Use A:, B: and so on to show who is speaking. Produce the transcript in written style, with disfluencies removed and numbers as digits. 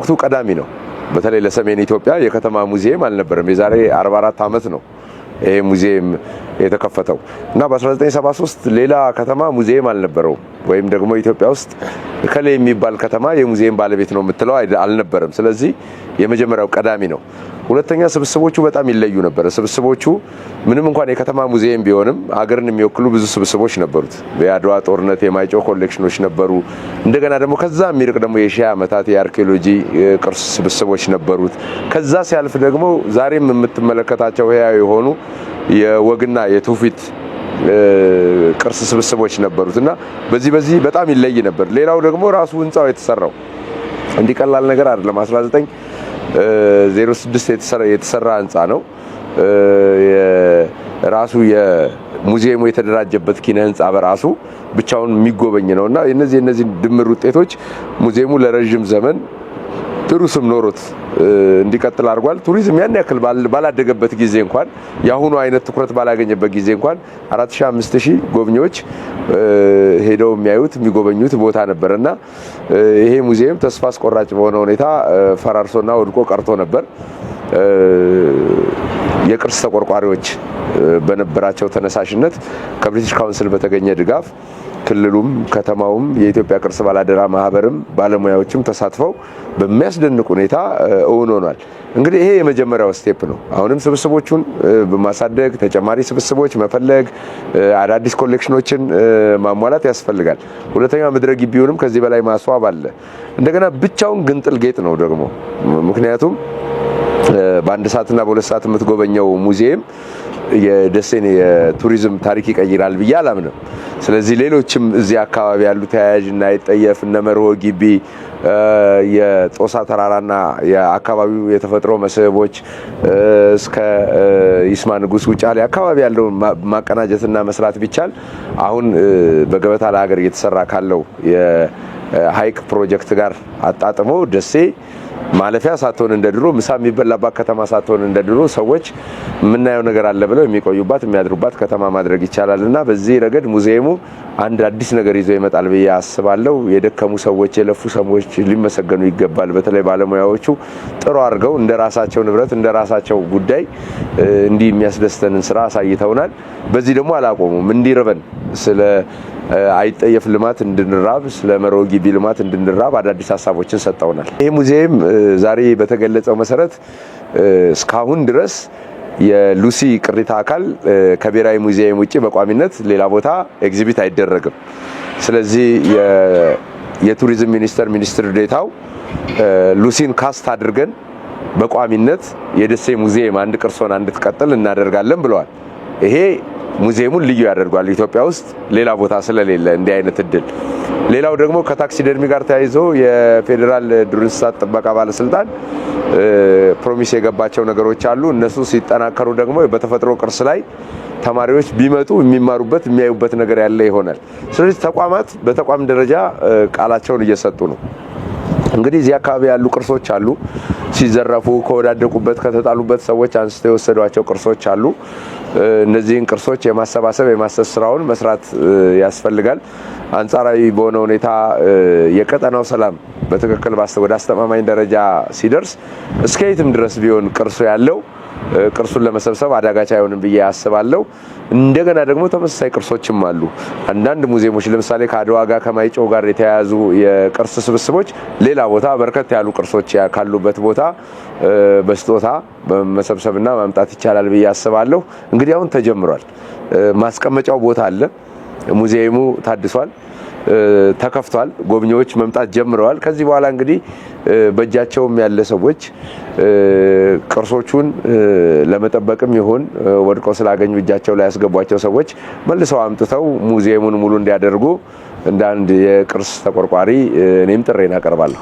A: በወቅቱ ቀዳሚ ነው። በተለይ ለሰሜን ኢትዮጵያ የከተማ ሙዚየም አልነበረም። የዛሬ 44 ዓመት ነው ይሄ ሙዚየም የተከፈተው እና በ1973 ሌላ ከተማ ሙዚየም አልነበረው ወይም ደግሞ ኢትዮጵያ ውስጥ ከሌ የሚባል ከተማ የሙዚየም ባለቤት ነው የምትለው አልነበረም። ስለዚህ የመጀመሪያው ቀዳሚ ነው። ሁለተኛ ስብስቦቹ በጣም ይለዩ ነበር። ስብስቦቹ ምንም እንኳን የከተማ ሙዚየም ቢሆንም ሀገርን የሚወክሉ ብዙ ስብስቦች ነበሩት። የአድዋ ጦርነት የማይጨው ኮሌክሽኖች ነበሩ። እንደገና ደግሞ ከዛ የሚርቅ ደግሞ የሺህ ዓመታት የአርኪኦሎጂ ቅርስ ስብስቦች ነበሩት። ከዛ ሲያልፍ ደግሞ ዛሬም የምትመለከታቸው ህያው የሆኑ የወግና የትውፊት ቅርስ ስብስቦች ነበሩትና በዚህ በጣም ይለይ ነበር። ሌላው ደግሞ ራሱ ህንጻው የተሰራው እንዲቀላል ነገር አይደለም። 1906 የተሰራ ህንጻ ነው። ራሱ የሙዚየሙ የተደራጀበት ኪነ ህንጻ በራሱ ብቻውን የሚጎበኝ ነውና እነዚህ ድምር ውጤቶች ሙዚየሙ ለረጅም ዘመን ጥሩ ስም ኖሮት እንዲቀጥል አድርጓል። ቱሪዝም ያን ያክል ባላደገበት ጊዜ እንኳን ያሁኑ አይነት ትኩረት ባላገኘበት ጊዜ እንኳን 4000-5000 ጎብኚዎች ሄደው የሚያዩት የሚጎበኙት ቦታ ነበርና ይሄ ሙዚየም ተስፋ አስቆራጭ በሆነ ሁኔታ ፈራርሶና ወድቆ ቀርቶ ነበር። የቅርስ ተቆርቋሪዎች በነበራቸው ተነሳሽነት ከብሪቲሽ ካውንስል በተገኘ ድጋፍ ክልሉም ከተማውም የኢትዮጵያ ቅርስ ባላደራ ማህበርም ባለሙያዎችም ተሳትፈው በሚያስደንቅ ሁኔታ እውን ሆኗል። እንግዲህ ይሄ የመጀመሪያው ስቴፕ ነው። አሁንም ስብስቦቹን በማሳደግ ተጨማሪ ስብስቦች መፈለግ፣ አዳዲስ ኮሌክሽኖችን ማሟላት ያስፈልጋል። ሁለተኛ ምድረ ግቢውንም ከዚህ በላይ ማስዋብ አለ። እንደገና ብቻውን ግንጥል ጌጥ ነው ደግሞ ምክንያቱም በአንድ ሰዓትና በሁለት ሰዓት የምትጎበኘው ሙዚየም የደሴን የቱሪዝም ታሪክ ይቀይራል ብዬ አላምንም። ስለዚህ ሌሎችም እዚህ አካባቢ ያሉ ተያያዥና የጠየፍ እነ መርሆ ግቢ የጦሳ ተራራና የአካባቢው የተፈጥሮ መስህቦች እስከ ይስማ ንጉስ ውጫሌ አካባቢ ያለው ማቀናጀትና መስራት ቢቻል አሁን በገበታ ለሀገር እየተሰራ ካለው የሀይቅ ፕሮጀክት ጋር አጣጥሞ ደሴ ማለፊያ ሳትሆን እንደድሮ ምሳ የሚበላባት ከተማ ሳትሆን እንደድሮ ሰዎች የምናየው ነገር አለ ብለው የሚቆዩባት የሚያድሩባት ከተማ ማድረግ ይቻላልና በዚህ ረገድ ሙዚየሙ አንድ አዲስ ነገር ይዞ ይመጣል ብዬ አስባለሁ። የደከሙ ሰዎች የለፉ ሰዎች ሊመሰገኑ ይገባል። በተለይ ባለሙያዎቹ ጥሩ አድርገው እንደራሳቸው ንብረት እንደራሳቸው ጉዳይ እንዲህ የሚያስደስተንን ስራ አሳይተውናል። በዚህ ደግሞ አላቆሙም። እንዲርበን ስለ አይጠየፍ ልማት እንድንራብ ስለ መርሆ ግቢ ልማት እንድንራብ አዳዲስ ሀሳቦችን ሰጠውናል። ይሄ ሙዚየም ዛሬ በተገለጸው መሰረት እስካሁን ድረስ የሉሲ ቅሪታ አካል ከብሔራዊ ሙዚየም ውጪ በቋሚነት ሌላ ቦታ ኤግዚቢት አይደረግም። ስለዚህ የቱሪዝም ሚኒስትር ዴታው ሉሲን ካስት አድርገን በቋሚነት የደሴ ሙዚየም አንድ ቅርስ ሆና እንድትቀጥል እናደርጋለን ብለዋል። ይሄ ሙዚየሙን ልዩ ያደርጋል። ኢትዮጵያ ውስጥ ሌላ ቦታ ስለሌለ እንዲህ አይነት እድል። ሌላው ደግሞ ከታክሲደርሚ ጋር ተያይዞ የፌዴራል ዱር እንስሳት ጥበቃ ባለስልጣን ፕሮሚስ የገባቸው ነገሮች አሉ። እነሱ ሲጠናከሩ ደግሞ በተፈጥሮ ቅርስ ላይ ተማሪዎች ቢመጡ የሚማሩበት የሚያዩበት ነገር ያለ ይሆናል። ስለዚህ ተቋማት በተቋም ደረጃ ቃላቸውን እየሰጡ ነው። እንግዲህ እዚህ አካባቢ ያሉ ቅርሶች አሉ። ሲዘረፉ ከወዳደቁበት ከተጣሉበት ሰዎች አንስተው የወሰዷቸው ቅርሶች አሉ። እነዚህን ቅርሶች የማሰባሰብ የማሰስ ስራውን መስራት ያስፈልጋል። አንጻራዊ በሆነ ሁኔታ የቀጠናው ሰላም በትክክል ወደ አስተማማኝ ደረጃ ሲደርስ እስከ የትም ድረስ ቢሆን ቅርሱ ያለው ቅርሱን ለመሰብሰብ አዳጋች አይሆንም ብዬ አስባለሁ። እንደገና ደግሞ ተመሳሳይ ቅርሶችም አሉ። አንዳንድ ሙዚየሞች ለምሳሌ ከአድዋ ጋር ከማይጨው ጋር የተያያዙ የቅርስ ስብስቦች ሌላ ቦታ በርከት ያሉ ቅርሶች ካሉበት ቦታ በስጦታ መሰብሰብና ማምጣት ይቻላል ብዬ አስባለሁ። እንግዲህ አሁን ተጀምሯል። ማስቀመጫው ቦታ አለ። ሙዚየሙ ታድሷል፣ ተከፍቷል። ጎብኚዎች መምጣት ጀምረዋል። ከዚህ በኋላ እንግዲህ በእጃቸውም ያለ ሰዎች ቅርሶቹን ለመጠበቅም ይሁን ወድቀው ስላገኙ እጃቸው ላይ ያስገቧቸው ሰዎች መልሰው አምጥተው ሙዚየሙን ሙሉ እንዲያደርጉ እንደ አንድ የቅርስ ተቆርቋሪ እኔም ጥሬን አቀርባለሁ።